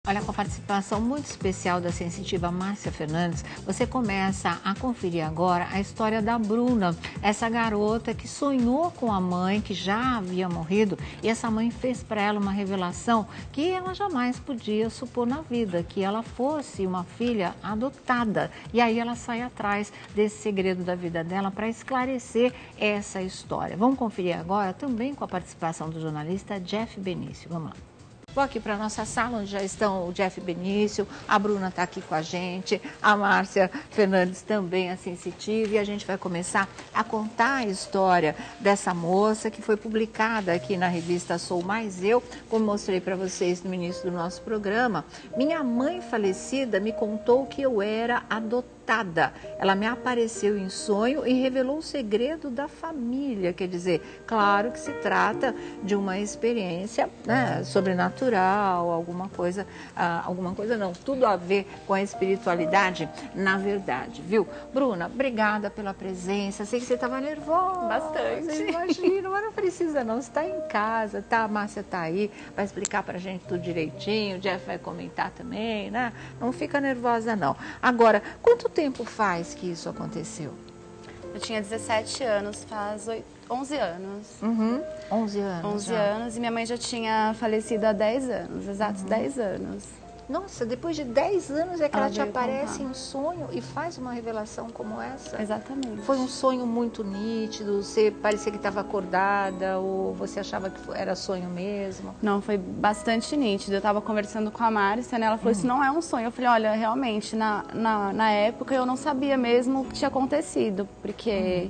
Olha, com a participação muito especial da sensitiva Márcia Fernandes, você começa a conferir agora a história da Bruna, essa garota que sonhou com a mãe, que já havia morrido, e essa mãe fez para ela uma revelação que ela jamais podia supor na vida, que ela fosse uma filha adotada. E aí ela sai atrás desse segredo da vida dela para esclarecer essa história. Vamos conferir agora também com a participação do jornalista Jeff Benício. Vamos lá. Vou aqui para a nossa sala, onde já estão o Jeff Benício, a Bruna está aqui com a gente, a Márcia Fernandes também, a sensitiva, e a gente vai começar a contar a história dessa moça que foi publicada aqui na revista Sou Mais Eu, como mostrei para vocês no início do nosso programa. Minha mãe falecida me contou que eu era adotada. Ela me apareceu em sonho e revelou o segredo da família. Quer dizer, claro que se trata de uma experiência, né, sobrenatural, alguma coisa não, tudo a ver com a espiritualidade, na verdade, viu? Bruna, obrigada pela presença. Sei que você estava nervosa. Bastante. Imagina, mas não precisa não, você está em casa, tá? A Márcia está aí, vai explicar pra gente tudo direitinho, o Jeff vai comentar também, né? Não fica nervosa não. Agora, quanto tempo faz que isso aconteceu? Eu tinha 17 anos, faz 11 anos. 11 anos. 11 anos e minha mãe já tinha falecido há 10 anos, exatos 10 anos. Nossa, depois de 10 anos é que ela te veio aparece contar. em sonho e faz uma revelação como essa? Exatamente. Foi um sonho muito nítido? Você parecia que estava acordada ou você achava que era sonho mesmo? Não, foi bastante nítido. Eu estava conversando com a Márcia, né? Ela falou, isso não é um sonho. Eu falei, olha, realmente, na época eu não sabia mesmo o que tinha acontecido, porque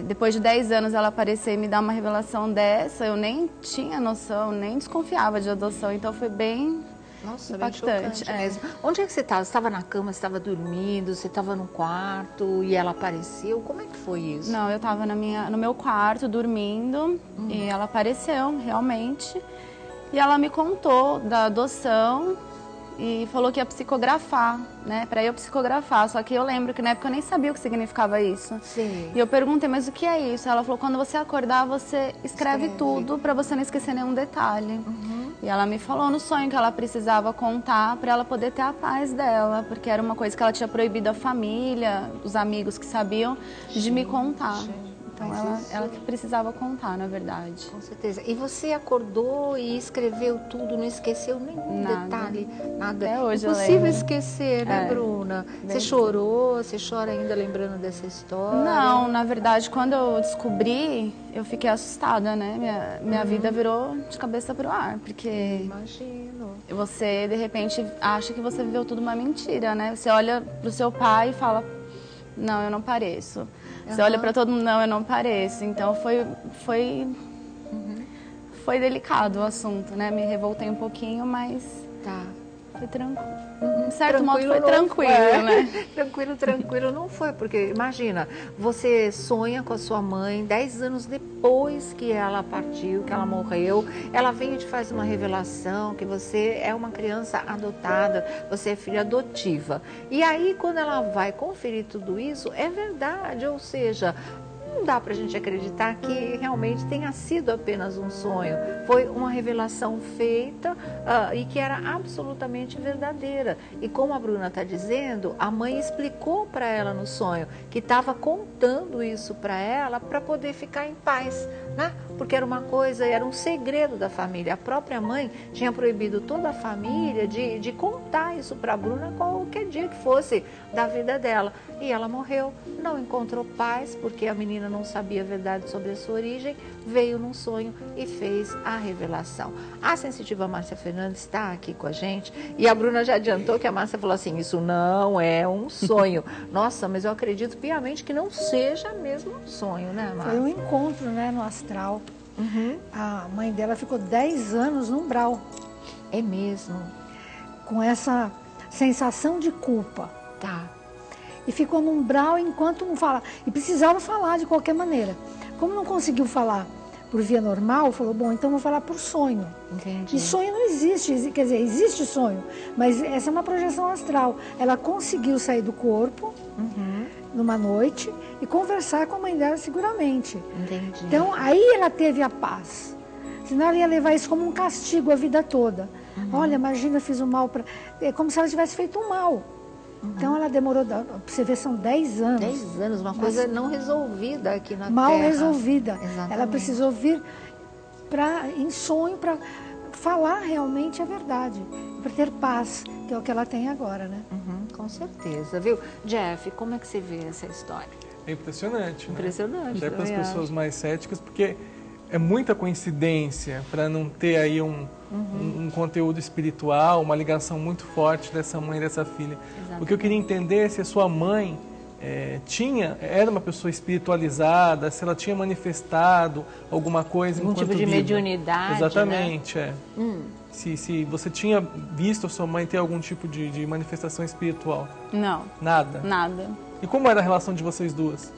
depois de 10 anos ela aparecer e me dar uma revelação dessa, eu nem tinha noção, nem desconfiava de adoção, então foi bem... Nossa, impactante, bem chocante mesmo. Onde é que você estava? Você estava na cama, você estava dormindo, você estava no quarto e ela apareceu? Como é que foi isso? Não, eu estava no meu quarto dormindo e ela apareceu realmente. E ela me contou da adoção e falou que ia psicografar, né? Para eu psicografar. Só que eu lembro que na época eu nem sabia o que significava isso. Sim. E eu perguntei, mas o que é isso? Ela falou, quando você acordar, você escreve tudo para você não esquecer nenhum detalhe. E ela me falou no sonho que ela precisava contar para ela poder ter a paz dela, porque era uma coisa que ela tinha proibido a família, os amigos que sabiam, de me contar. Então ela que precisava contar, na verdade. Com certeza. E você acordou e escreveu tudo, não esqueceu nenhum detalhe, nada. Até hoje Impossível eu lembro. esquecer, né, Bruna? Você chorou? Você chora ainda lembrando dessa história? Não, na verdade, quando eu descobri, eu fiquei assustada, né? Minha vida virou de cabeça pro ar, porque... Imagino. Você, de repente, acha que você viveu tudo uma mentira, né? Você olha pro seu pai e fala, não, eu não pareço. Você olha para todo mundo, não, eu não pareço. Então foi delicado o assunto, né? Me revoltei um pouquinho, mas foi tranquilo. De certo modo foi tranquilo, né? Tranquilo não foi, porque imagina, você sonha com a sua mãe 10 anos depois que ela partiu, que ela morreu, ela vem e te faz uma revelação que você é uma criança adotada, você é filha adotiva. E aí, quando ela vai conferir tudo isso, é verdade, ou seja... Não dá pra gente acreditar que realmente tenha sido apenas um sonho. Foi uma revelação feita e que era absolutamente verdadeira. E como a Bruna está dizendo, a mãe explicou para ela no sonho que estava contando isso para ela para poder ficar em paz, né? Porque era uma coisa, era um segredo da família. A própria mãe tinha proibido toda a família de contar isso para a Bruna qualquer dia que fosse da vida dela. E ela morreu, não encontrou paz, porque a menina não sabia a verdade sobre a sua origem, veio num sonho e fez a revelação. A sensitiva Márcia Fernandes está aqui com a gente e a Bruna já adiantou que a Márcia falou assim, isso não é um sonho. Nossa, mas eu acredito piamente que não seja mesmo um sonho, né, Márcia? Foi um encontro, né, no astral. A mãe dela ficou 10 anos no umbral. É mesmo? Com essa sensação de culpa. Tá. E ficou no umbral enquanto não fala. E precisava falar de qualquer maneira. Como não conseguiu falar por via normal, falou, bom, então vou falar por sonho. Entendi. E sonho não existe, quer dizer, existe sonho, mas essa é uma projeção astral. Ela conseguiu sair do corpo numa noite e conversar com a mãe dela seguramente. Entendi. Então, aí ela teve a paz. Senão ela ia levar isso como um castigo a vida toda. Olha, imagina, eu fiz um mal para... É como se ela tivesse feito um mal. Então ela demorou, pra você ver, são 10 anos. 10 anos, uma coisa não resolvida aqui na mal Terra. Mal resolvida. Exatamente. Ela precisou vir em sonho para falar realmente a verdade, para ter paz, que é o que ela tem agora, né? Com certeza, viu? Jeff, como é que você vê essa história? É impressionante, né? Impressionante. Até para as pessoas mais céticas, porque é muita coincidência para não ter aí um conteúdo espiritual, uma ligação muito forte dessa mãe e dessa filha. Exatamente. O que eu queria entender é se a sua mãe era uma pessoa espiritualizada, se ela tinha manifestado alguma coisa algum enquanto tipo de viva. mediunidade, Exatamente, né? Se você tinha visto a sua mãe ter algum tipo de manifestação espiritual. Não. Nada? Nada. E como era a relação de vocês duas?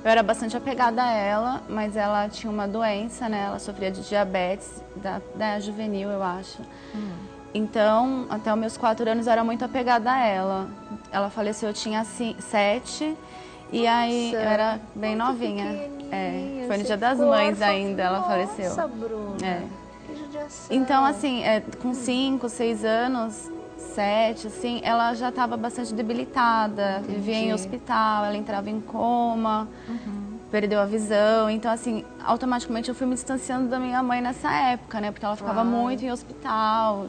Eu era bastante apegada a ela, mas ela tinha uma doença, né? Ela sofria de diabetes, da juvenil, eu acho. Então, até os meus 4 anos, eu era muito apegada a ela. Ela faleceu, eu tinha 7, e aí eu era bem novinha. Foi no Dia das Mães ainda, ela faleceu. Nossa, Bruna, que judiação. Então, assim, com 5, 6 anos, 7, assim, ela já estava bastante debilitada, vivia em hospital, ela entrava em coma, perdeu a visão. Então, assim, automaticamente eu fui me distanciando da minha mãe nessa época, né? Porque ela ficava muito em hospital.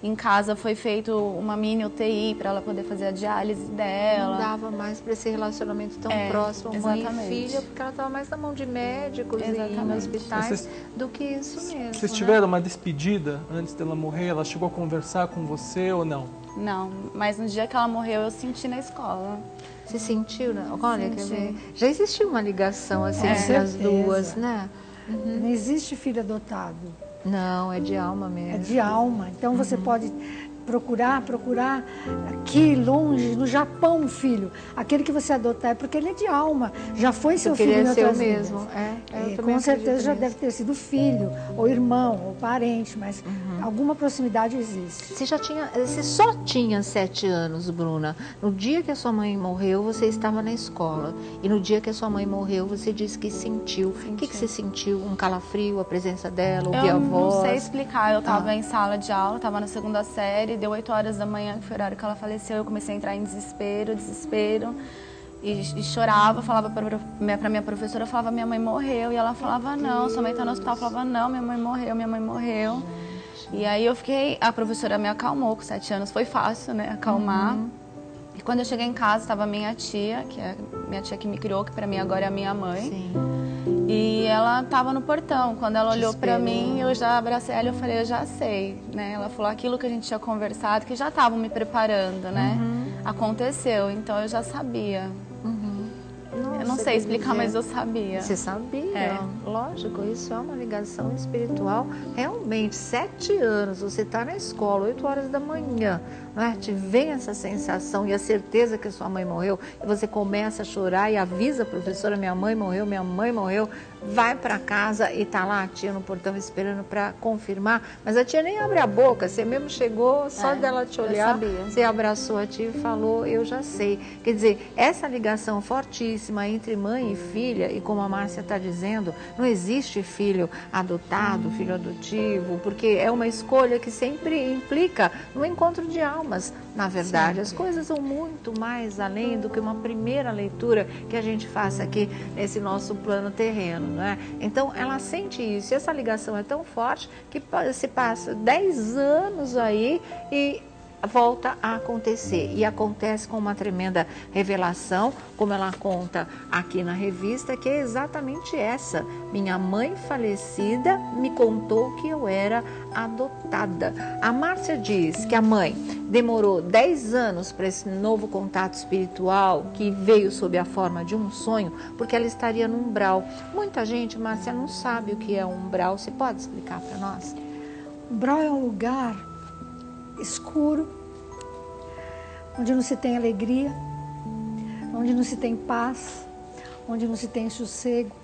Em casa foi feito uma mini UTI para ela poder fazer a diálise dela. Não dava mais para esse relacionamento tão próximo, mãe e filha, porque ela estava mais na mão de médicos e em hospitais do que isso mesmo. Vocês tiveram uma despedida antes dela morrer? Ela chegou a conversar com você ou não? Não, mas no dia que ela morreu eu senti na escola. Você sentiu, né? Olha, quer ver? Já existiu uma ligação assim entre as duas, né? Não existe filho adotado. Não, é de alma mesmo. É de alma. Então você pode procurar aqui longe, no Japão, filho. Aquele que você adotar é porque ele é de alma. Já foi seu filho em outras vidas. Mesmo. Com certeza já deve ter sido filho, ou irmão, ou parente, mas alguma proximidade existe. Você só tinha 7 anos, Bruna. No dia que a sua mãe morreu, você estava na escola. E no dia que a sua mãe morreu, você disse que sentiu. O que você sentiu? Um calafrio, a presença dela, ouvir a voz? Eu não sei explicar. Eu estava em sala de aula, estava na 2ª série, deu 8 horas da manhã, que foi o horário que ela faleceu. Eu comecei a entrar em desespero. E chorava, falava para minha professora, eu falava, minha mãe morreu. E ela falava, não, sua mãe está no hospital. Eu falava, não, minha mãe morreu. E aí a professora me acalmou com 7 anos, foi fácil, né, acalmar. E quando eu cheguei em casa, estava minha tia, que é minha tia que me criou, que para mim agora é a minha mãe. Sim. E ela estava no portão. Quando ela olhou para mim, eu já abracei ela e eu falei, eu já sei, né? Ela falou aquilo que a gente tinha conversado, que já estavam me preparando, né? Aconteceu, então eu já sabia. Eu não sei explicar, mas eu sabia. Você sabia? Lógico, isso é uma ligação espiritual. Realmente, 7 anos, você está na escola, 8 horas da manhã, não é? Te vem essa sensação e a certeza que sua mãe morreu, e você começa a chorar e avisa a professora, minha mãe morreu, vai para casa e tá lá a tia no portão esperando para confirmar, mas a tia nem abre a boca, você mesmo chegou, só dela te olhar, você abraçou a tia e falou, eu já sei. Quer dizer, essa ligação fortíssima entre mãe e filha, e como a Márcia está dizendo, não existe filho adotado, filho adotivo, porque é uma escolha que sempre implica no encontro de almas. Na verdade, as coisas vão muito mais além do que uma primeira leitura que a gente faça aqui nesse nosso plano terreno, não é? Então, ela sente isso, e essa ligação é tão forte que se passa 10 anos aí e volta a acontecer, e acontece com uma tremenda revelação, como ela conta aqui na revista, que é exatamente essa. Minha mãe falecida me contou que eu era adotada. A Márcia diz que a mãe demorou 10 anos para esse novo contato espiritual, que veio sob a forma de um sonho, porque ela estaria no umbral. Muita gente, Márcia, não sabe o que é um umbral. Você pode explicar para nós? O umbral é um lugar escuro, onde não se tem alegria, onde não se tem paz, onde não se tem sossego,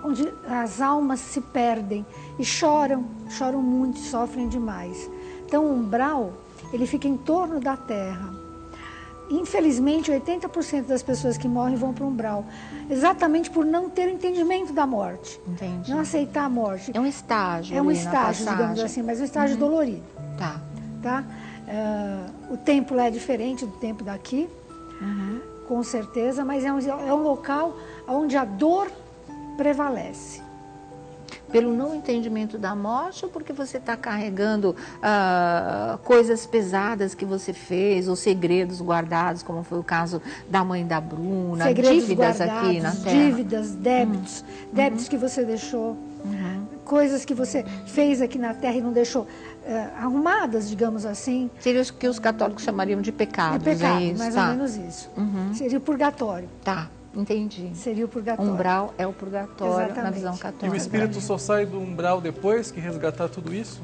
onde as almas se perdem e choram muito, sofrem demais. Então o umbral, ele fica em torno da terra. infelizmente, 80% das pessoas que morrem vão para o umbral, exatamente por não ter entendimento da morte. Entendi. Não aceitar a morte. É um estágio. É um ali na estágio, digamos passagem. assim, mas um estágio dolorido. Tá. Tá? O tempo lá é diferente do tempo daqui, com certeza, mas é um local onde a dor prevalece. Pelo não entendimento da morte ou porque você está carregando coisas pesadas que você fez ou segredos guardados, como foi o caso da mãe da Bruna, Segredos dívidas guardados, aqui na Terra? dívidas, débitos, débitos que você deixou, coisas que você fez aqui na Terra e não deixou arrumadas, digamos assim. Seria o que os católicos chamariam de pecados, É pecado, é isso? mais ou menos isso. Seria o purgatório. Tá, entendi. Seria o purgatório. Umbral é o purgatório na Exatamente. visão E católica. o espírito só sai do umbral depois que resgatar tudo isso?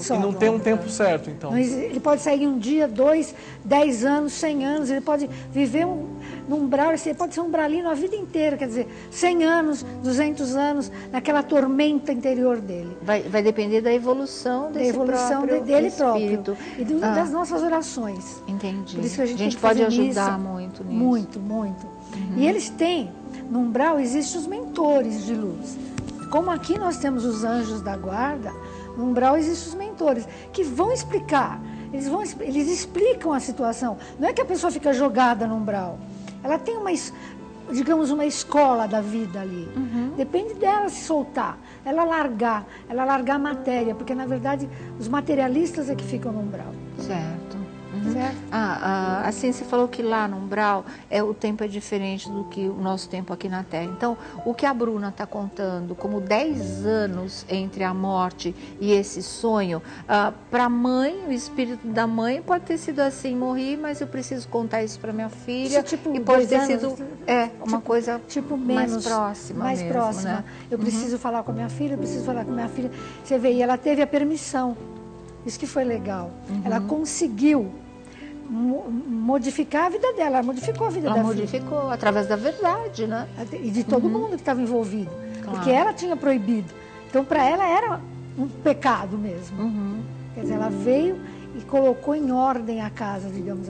Só. E não tem um tempo certo, então? Ele pode sair um dia, 2, 10 anos, 100 anos, ele pode viver num umbral, ele pode ser um umbralino a vida inteira, quer dizer, 100 anos, 200 anos, naquela tormenta interior dele. Vai depender da evolução Da desse evolução próprio dele espírito. próprio e das nossas orações. Entendi. Por isso que a gente tem que pode fazer ajudar missa. muito nisso. Muito, muito. E eles têm, no umbral existem os mentores de luz. Como aqui nós temos os anjos da guarda, no umbral existem os mentores, que vão explicar. Eles explicam a situação. Não é que a pessoa fica jogada no umbral. Ela tem digamos, uma escola da vida ali. Depende dela se soltar, ela largar a matéria, porque na verdade os materialistas é que ficam no umbral. Certo. Certo? Assim, você falou que lá no umbral o tempo é diferente do que o nosso tempo aqui na Terra. Então, o que a Bruna está contando como 10 anos entre a morte e esse sonho, para a mãe, o espírito da mãe pode ter sido assim, morri, mas eu preciso contar isso para minha filha. Isso, tipo, e pode 2 ter anos, sido uma coisa menos mais próxima. Mais mesmo, próxima. né? Eu preciso falar com a minha filha, eu preciso falar com a minha filha. Você vê, e ela teve a permissão. Isso que foi legal. Ela conseguiu modificar a vida dela, ela modificou a vida da filha. Ela modificou através da verdade, né? E de todo mundo que estava envolvido. Claro. Porque ela tinha proibido. Então, para ela, era um pecado mesmo. Quer dizer, ela veio e colocou em ordem a casa, digamos